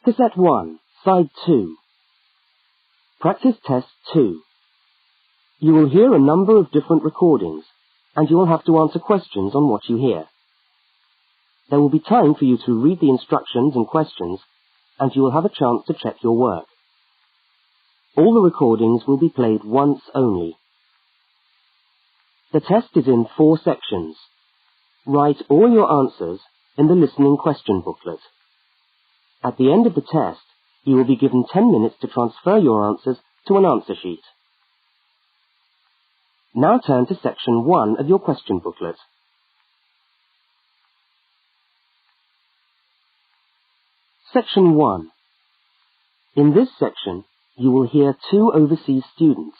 Cassette 1, Side 2. Practice Test 2. You will hear a number of different recordings, and you will have to answer questions on what you hear. There will be time for you to read the instructions and questions, and you will have a chance to check your work. All the recordings will be played once only. The test is in 4 sections. Write all your answers in the listening question booklet. At the end of the test, you will be given 10 minutes to transfer your answers to an answer sheet. Now turn to section 1 of your question booklet. Section 1. In this section, you will hear 2 overseas students,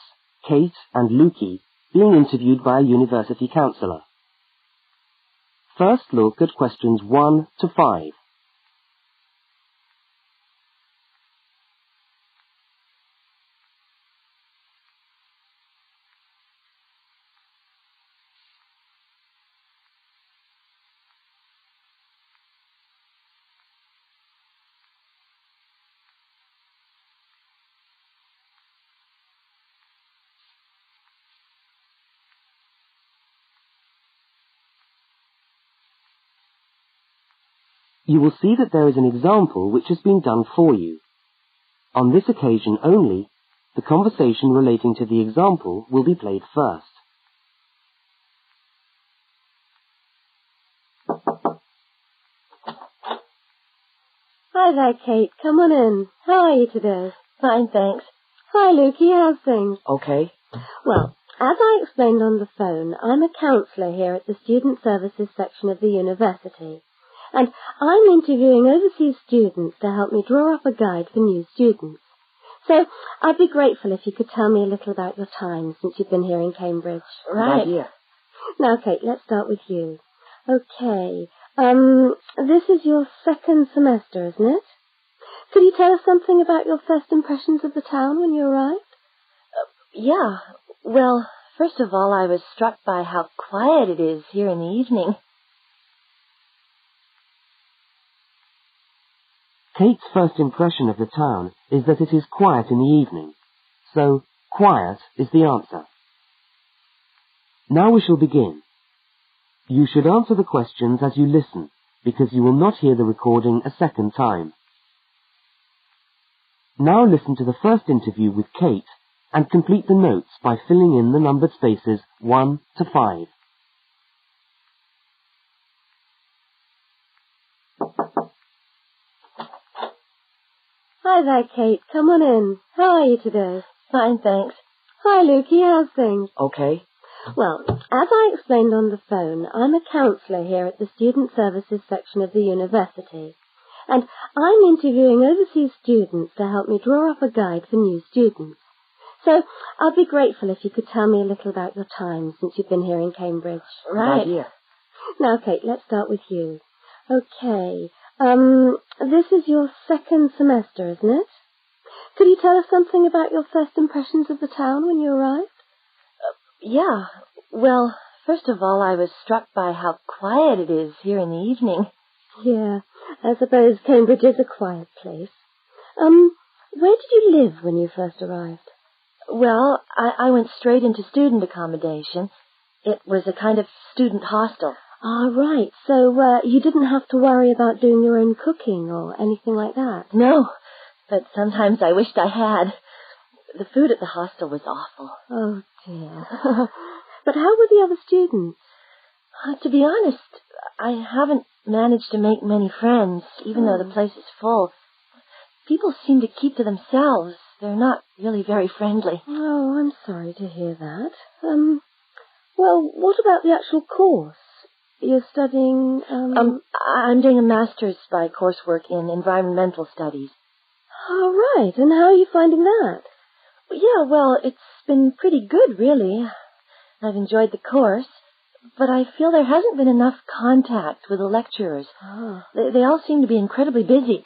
Kate and Lukey, being interviewed by a university counsellor. First look at questions 1 to 5. You will see that there is an example which has been done for you. On this occasion only, the conversation relating to the example will be played first. Hi there, Kate. Come on in. How are you today? Fine, thanks. Hi, Lukey. How's things? Okay. Well, as I explained on the phone, I'm a counsellor here at the Student Services section of the university. And I'm interviewing overseas students to help me draw up a guide for new students. So I'd be grateful if you could tell me a little about your time since you've been here in Cambridge. Right. Good idea. Now, Kate, let's start with you. Okay. This is your 2nd semester, isn't it? Could you tell us something about your first impressions of the town when you arrived? Yeah. Well, first of all, I was struck by how quiet it is here in the evening. Kate's first impression of the town is that it is quiet in the evening, so quiet is the answer. Now we shall begin. You should answer the questions as you listen, because you will not hear the recording a second time. Now listen to the first interview with Kate and complete the notes by filling in the numbered spaces 1 to 5. Hi there, Kate. Come on in. How are you today? Fine, thanks. Hi, Lukey. How's things? Okay. Well, as I explained on the phone, I'm a counsellor here at the Student Services section of the university. And I'm interviewing overseas students to help me draw up a guide for new students. So I'd be grateful if you could tell me a little about your time since you've been here in Cambridge. Right. Good idea. Now, Kate, let's start with you. Okay. This is your 2nd semester, isn't it? Could you tell us something about your first impressions of the town when you arrived? Yeah. Well, first of all, I was struck by how quiet it is here in the evening. Yeah, I suppose Cambridge is a quiet place. Where did you live when you first arrived? Well, I went straight into student accommodation. It was a kind of student hostel. Ah, right. So, you didn't have to worry about doing your own cooking or anything like that? No, but sometimes I wished I had. The food at the hostel was awful. Oh, dear. But how were the other students? To be honest, I haven't managed to make many friends, even though the place is full. People seem to keep to themselves. They're not really very friendly. Oh, I'm sorry to hear that. Well, what about the actual course? You're studying, I'm doing a master's by coursework in environmental studies. Oh, right. And how are you finding that? Yeah, well, it's been pretty good, really. I've enjoyed the course, but I feel there hasn't been enough contact with the lecturers. Oh. They all seem to be incredibly busy.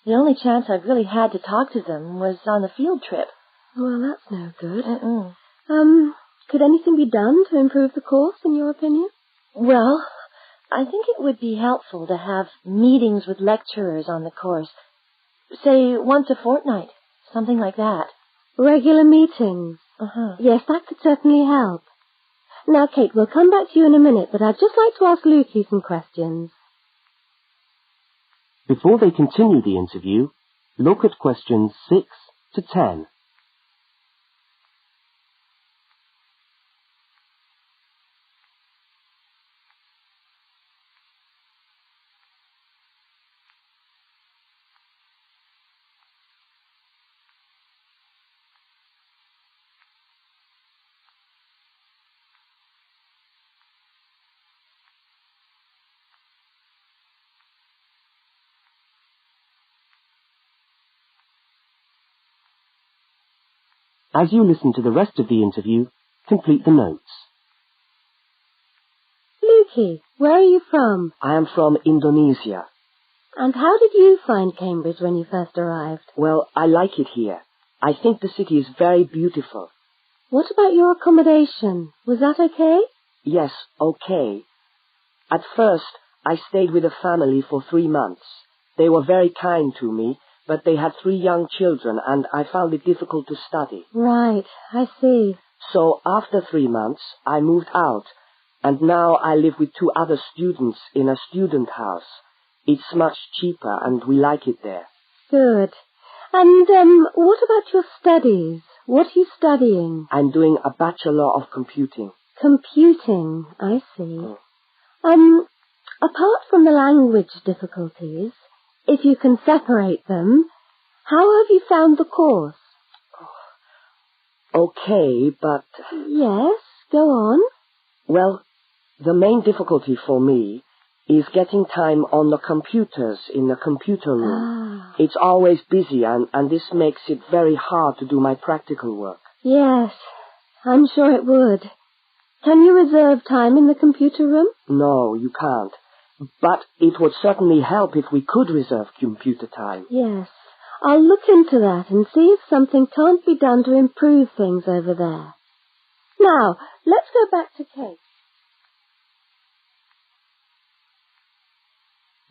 The only chance I've really had to talk to them was on the field trip. Well, that's no good. Mm-mm. Could anything be done to improve the course, in your opinion? Well, I think it would be helpful to have meetings with lecturers on the course. Say once a fortnight, something like that. Regular meetings. Yes, that could certainly help. Now, Kate, we'll come back to you in a minute, but I'd just like to ask Lukey some questions. Before they continue the interview, look at questions 6 to 10. As you listen to the rest of the interview, complete the notes. Lukey, where are you from? I am from Indonesia. And how did you find Cambridge when you first arrived? Well, I like it here. I think the city is very beautiful. What about your accommodation? Was that okay? Yes, okay. At first, I stayed with a family for 3 months. They were very kind to me, but they had 3 young children, and I found it difficult to study. Right, I see. So after 3 months, I moved out, and now I live with 2 other students in a student house. It's much cheaper, and we like it there. Good. And, what about your studies? What are you studying? I'm doing a Bachelor of Computing. Computing, I see. Apart from the language difficulties, if you can separate them, how have you found the course? Okay, but... Yes, go on. Well, the main difficulty for me is getting time on the computers in the computer room. It's always busy, and this makes it very hard to do my practical work. Yes, I'm sure it would. Can you reserve time in the computer room? No, you can't. But it would certainly help if we could reserve computer time. Yes, I'll look into that and see if something can't be done to improve things over there. Now, let's go back to Kate.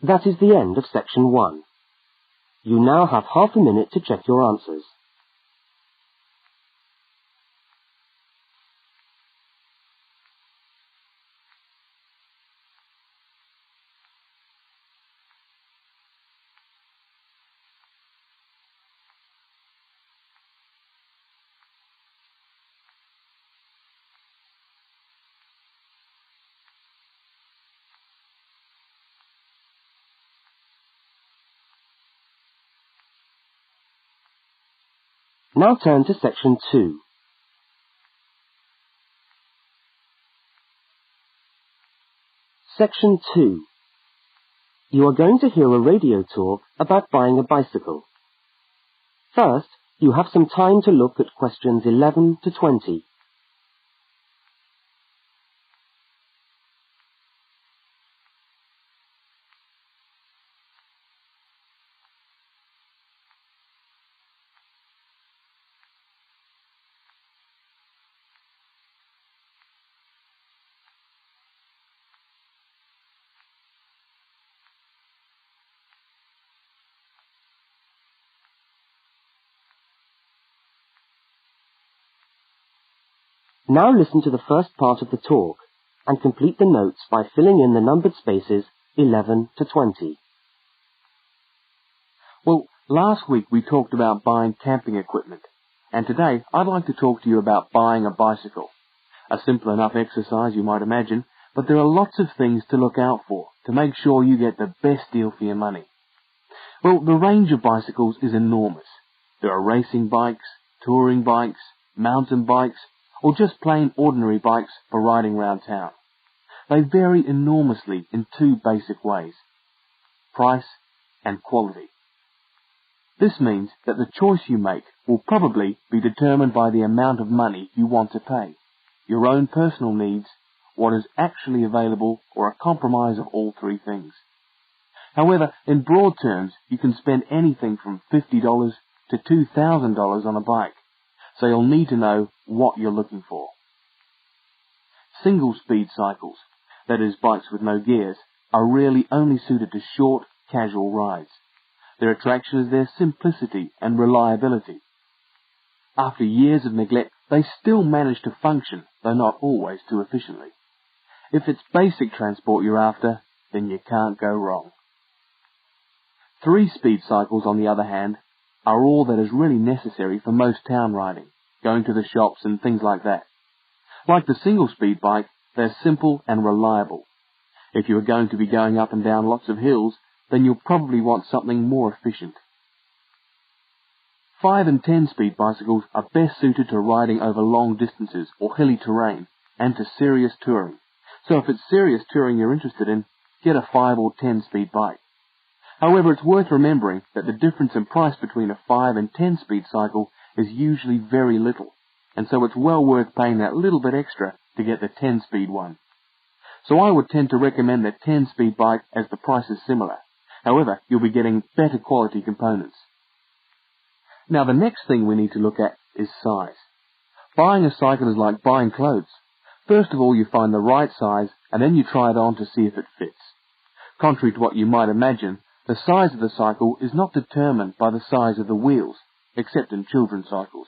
That is the end of section 1. You now have half a minute to check your answers. Now turn to section 2. Section 2. You are going to hear a radio talk about buying a bicycle. First, you have some time to look at questions 11 to 20. Now listen to the first part of the talk and complete the notes by filling in the numbered spaces 11 to 20. Well, last week we talked about buying camping equipment, and today I'd like to talk to you about buying a bicycle. A simple enough exercise, you might imagine, but there are lots of things to look out for to make sure you get the best deal for your money. Well, the range of bicycles is enormous. There are racing bikes, touring bikes, mountain bikes, or just plain ordinary bikes for riding around town. They vary enormously in 2 basic ways: price and quality. This means that the choice you make will probably be determined by the amount of money you want to pay, your own personal needs, what is actually available, or a compromise of all 3 things. However, in broad terms, you can spend anything from $50 to $2,000 on a bike, so you'll need to know what you're looking for. Single-speed cycles, that is bikes with no gears, are really only suited to short, casual rides. Their attraction is their simplicity and reliability. After years of neglect, they still manage to function, though not always too efficiently. If it's basic transport you're after, then you can't go wrong. 3-speed cycles, on the other hand, are all that is really necessary for most town riding, going to the shops and things like that. Like the single-speed bike, they're simple and reliable. If you are going to be going up and down lots of hills, then you'll probably want something more efficient. 5- and 10-speed bicycles are best suited to riding over long distances or hilly terrain and to serious touring. So if it's serious touring you're interested in, get a 5 or 10-speed bike. However, it's worth remembering that the difference in price between a 5 and 10-speed cycle is usually very little, and so it's well worth paying that little bit extra to get the 10-speed one. So I would tend to recommend the 10-speed bike as the price is similar. However, you'll be getting better quality components. Now the next thing we need to look at is size. Buying a cycle is like buying clothes. First of all, you find the right size, and then you try it on to see if it fits. Contrary to what you might imagine, the size of the cycle is not determined by the size of the wheels, except in children's cycles,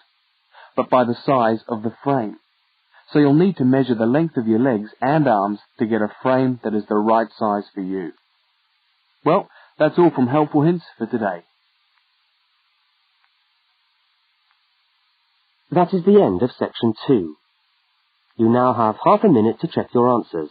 but by the size of the frame. So you'll need to measure the length of your legs and arms to get a frame that is the right size for you. Well, that's all from Helpful Hints for today. That is the end of section 2. You now have half a minute to check your answers.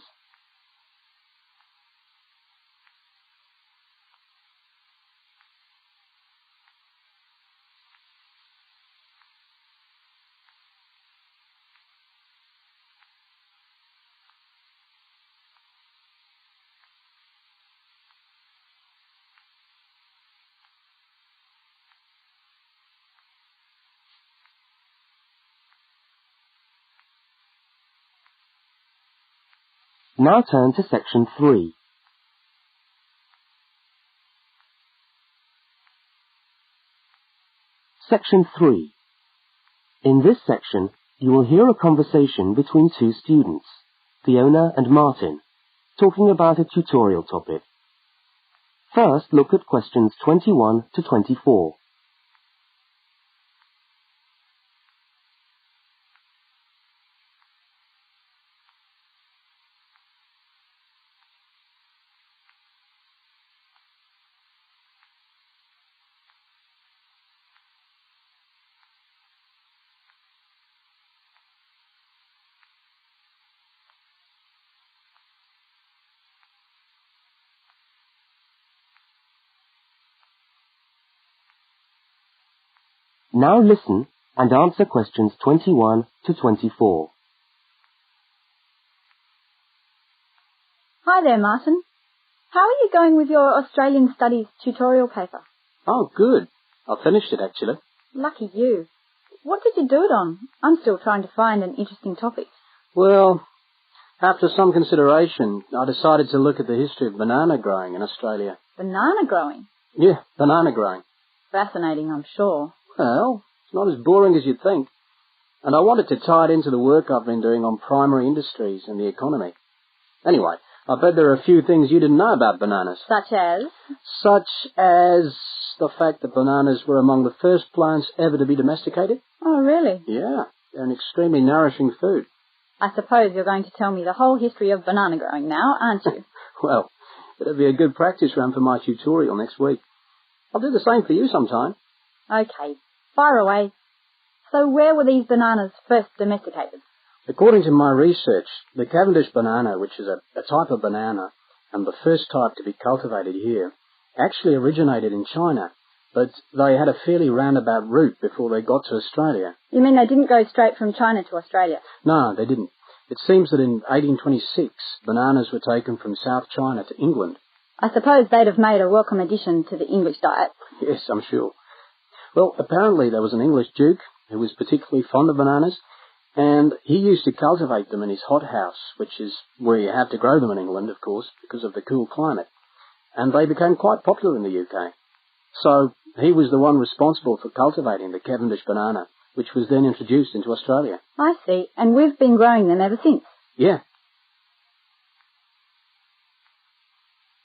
Now turn to section 3. Section 3. In this section, you will hear a conversation between two students, Fiona and Martin, talking about a tutorial topic. First, look at questions 21 to 24. Now listen and answer questions 21 to 24. Hi there, Martin. How are you going with your Australian Studies tutorial paper? Oh, good. I finished it, actually. Lucky you. What did you do it on? I'm still trying to find an interesting topic. Well, after some consideration, I decided to look at the history of banana growing in Australia. Banana growing? Yeah, banana growing. Fascinating, I'm sure. Well, it's not as boring as you'd think. And I wanted to tie it into the work I've been doing on primary industries and the economy. Anyway, I bet there are a few things you didn't know about bananas. Such as? Such as the fact that bananas were among the first plants ever to be domesticated. Oh, really? Yeah, they're an extremely nourishing food. I suppose you're going to tell me the whole history of banana growing now, aren't you? Well, it'll be a good practice run for my tutorial next week. I'll do the same for you sometime. Okay, fire away. So where were these bananas first domesticated? According to my research, the Cavendish banana, which is a type of banana, and the first type to be cultivated here, actually originated in China, but they had a fairly roundabout route before they got to Australia. You mean they didn't go straight from China to Australia? No, they didn't. It seems that in 1826, bananas were taken from South China to England. I suppose they'd have made a welcome addition to the English diet. Yes, I'm sure. Well, apparently there was an English duke who was particularly fond of bananas, and he used to cultivate them in his hothouse, which is where you have to grow them in England, of course, because of the cool climate. And they became quite popular in the UK. So he was the one responsible for cultivating the Cavendish banana, which was then introduced into Australia. I see, and we've been growing them ever since. Yeah.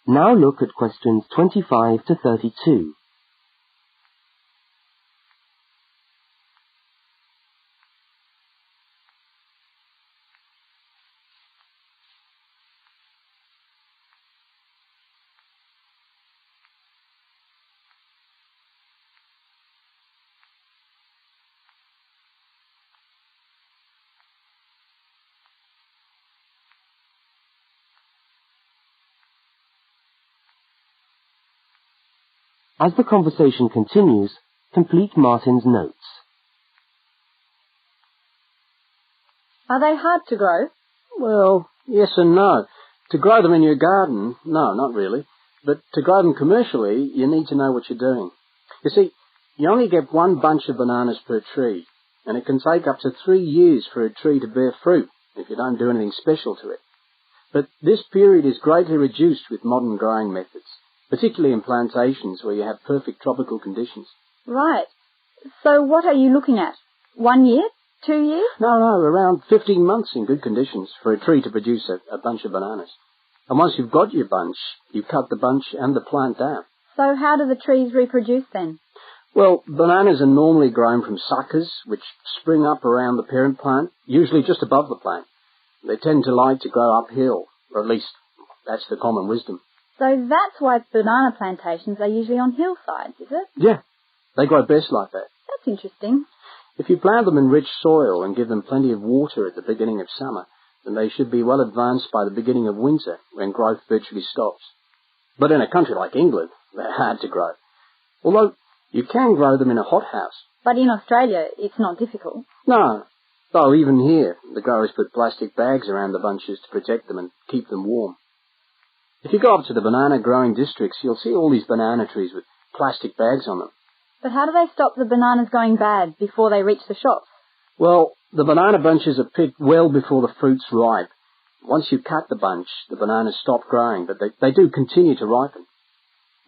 Now look at questions 25 to 32. As the conversation continues, complete Martin's notes. Are they hard to grow? Well, yes and no. To grow them in your garden, no, not really. But to grow them commercially, you need to know what you're doing. You see, you only get one bunch of bananas per tree, and it can take up to 3 years for a tree to bear fruit if you don't do anything special to it. But this period is greatly reduced with modern growing methods, particularly in plantations where you have perfect tropical conditions. Right. So what are you looking at? 1 year? 2 years? No, around 15 months in good conditions for a tree to produce a bunch of bananas. And once you've got your bunch, you cut the bunch and the plant down. So how do the trees reproduce then? Well, bananas are normally grown from suckers, which spring up around the parent plant, usually just above the plant. They tend to like to grow uphill, or at least that's the common wisdom. So that's why banana plantations are usually on hillsides, is it? Yeah, they grow best like that. That's interesting. If you plant them in rich soil and give them plenty of water at the beginning of summer, then they should be well advanced by the beginning of winter, when growth virtually stops. But in a country like England, they're hard to grow. Although you can grow them in a hothouse. But in Australia, it's not difficult. No, though even here, the growers put plastic bags around the bunches to protect them and keep them warm. If you go up to the banana growing districts, you'll see all these banana trees with plastic bags on them. But how do they stop the bananas going bad before they reach the shops? Well, the banana bunches are picked well before the fruit's ripe. Once you cut the bunch, the bananas stop growing, but they do continue to ripen.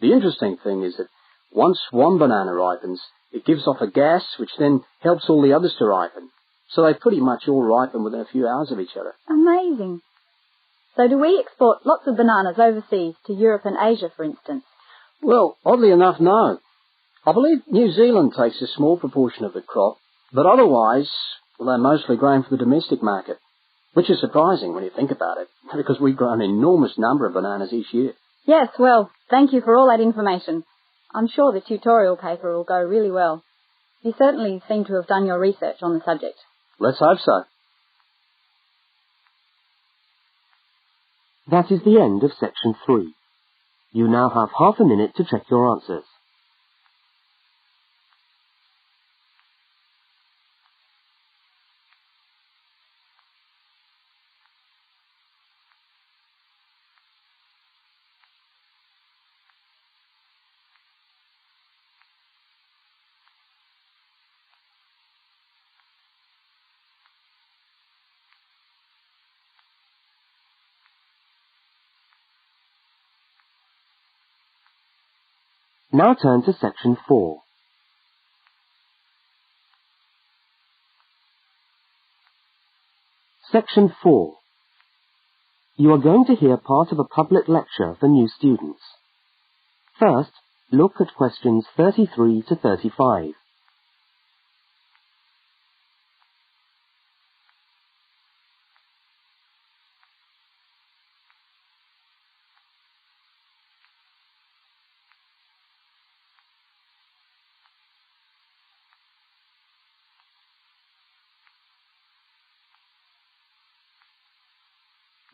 The interesting thing is that once one banana ripens, it gives off a gas which then helps all the others to ripen. So they pretty much all ripen within a few hours of each other. Amazing. So do we export lots of bananas overseas to Europe and Asia, for instance? Well, oddly enough, no. I believe New Zealand takes a small proportion of the crop, but otherwise, well, they're mostly grown for the domestic market, which is surprising when you think about it, because we grow an enormous number of bananas each year. Yes, well, thank you for all that information. I'm sure the tutorial paper will go really well. You certainly seem to have done your research on the subject. Let's hope so. That is the end of section 3. You now have half a minute to check your answers. Now turn to section 4. Section 4. You are going to hear part of a public lecture for new students. First, look at questions 33 to 35.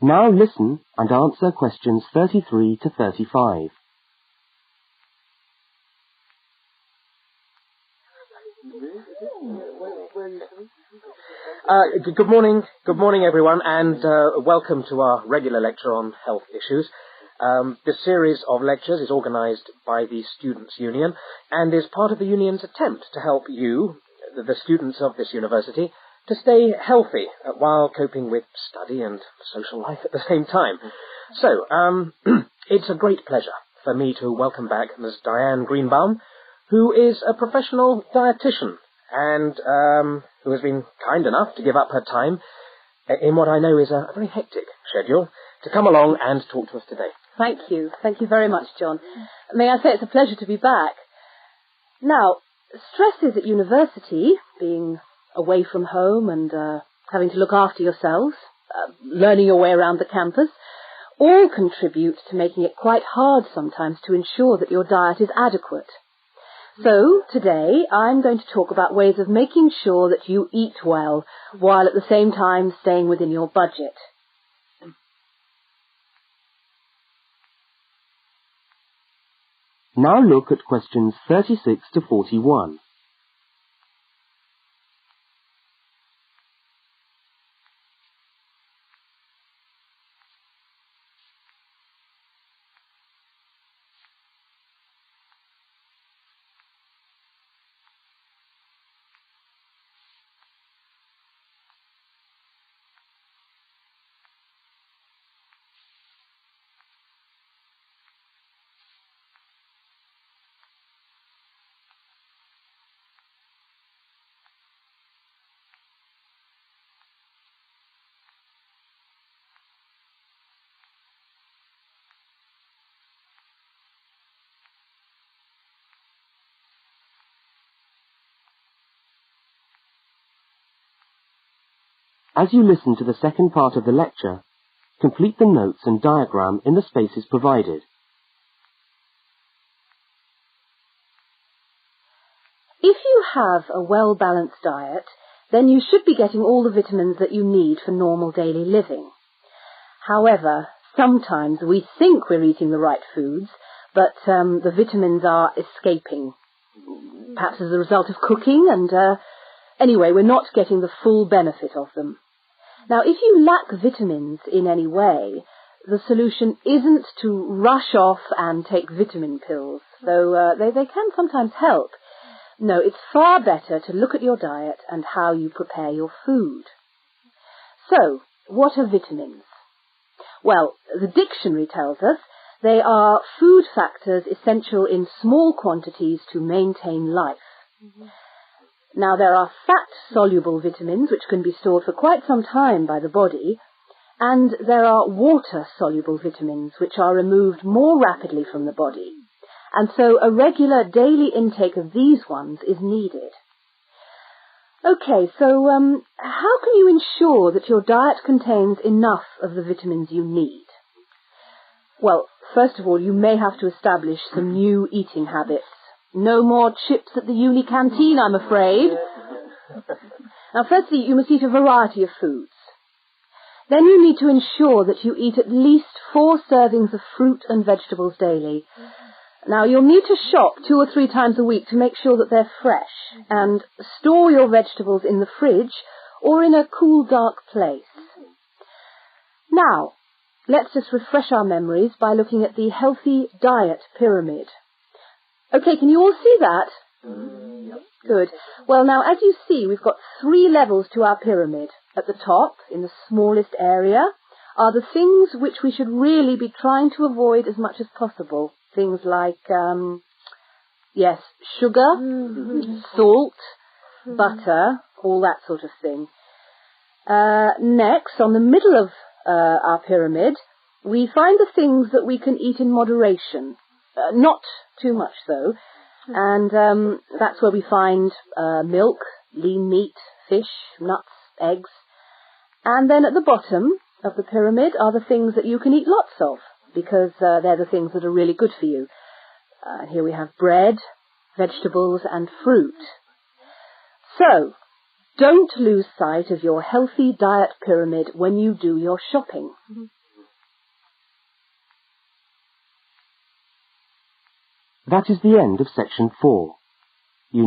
Now listen and answer questions 33 to 35. Good morning everyone, and welcome to our regular lecture on health issues. This series of lectures is organised by the Students' Union and is part of the Union's attempt to help you, the students of this university, to stay healthy while coping with study and social life at the same time. So, it's a great pleasure for me to welcome back Ms. Diane Greenbaum, who is a professional dietitian and who has been kind enough to give up her time in what I know is a very hectic schedule to come along and talk to us today. Thank you. Thank you very much, John. May I say it's a pleasure to be back. Now, stresses at university, being away from home and having to look after yourselves, learning your way around the campus, all contribute to making it quite hard sometimes to ensure that your diet is adequate. So, today, I'm going to talk about ways of making sure that you eat well, while at the same time staying within your budget. Now look at questions 36 to 41. As you listen to the second part of the lecture, complete the notes and diagram in the spaces provided. If you have a well-balanced diet, then you should be getting all the vitamins that you need for normal daily living. However, sometimes we think we're eating the right foods, but the vitamins are escaping, perhaps as a result of cooking, and anyway, we're not getting the full benefit of them. Now, if you lack vitamins in any way, the solution isn't to rush off and take vitamin pills, though they can sometimes help. No, it's far better to look at your diet and how you prepare your food. So, what are vitamins? Well, the dictionary tells us they are food factors essential in small quantities to maintain life. Now, there are fat-soluble vitamins which can be stored for quite some time by the body, and there are water-soluble vitamins which are removed more rapidly from the body, and so a regular daily intake of these ones is needed. Okay, so how can you ensure that your diet contains enough of the vitamins you need? Well, first of all, you may have to establish some new eating habits. No more chips at the uni canteen, I'm afraid. Now, firstly, you must eat a variety of foods. Then you need to ensure that you eat at least 4 servings of fruit and vegetables daily. Now, you'll need to shop 2 or 3 times a week to make sure that they're fresh, and store your vegetables in the fridge or in a cool, dark place. Now, let's just refresh our memories by looking at the healthy diet pyramid. Okay, can you all see that? Good. Well, now, as you see, we've got 3 levels to our pyramid. At the top, in the smallest area, are the things which we should really be trying to avoid as much as possible. Things like, sugar, salt, butter, all that sort of thing. Next, on the middle of our pyramid, we find the things that we can eat in moderation. Not too much, though. And that's where we find milk, lean meat, fish, nuts, eggs. And then at the bottom of the pyramid are the things that you can eat lots of, because they're the things that are really good for you. Here we have bread, vegetables, and fruit. So, don't lose sight of your healthy diet pyramid when you do your shopping. That is the end of section 4.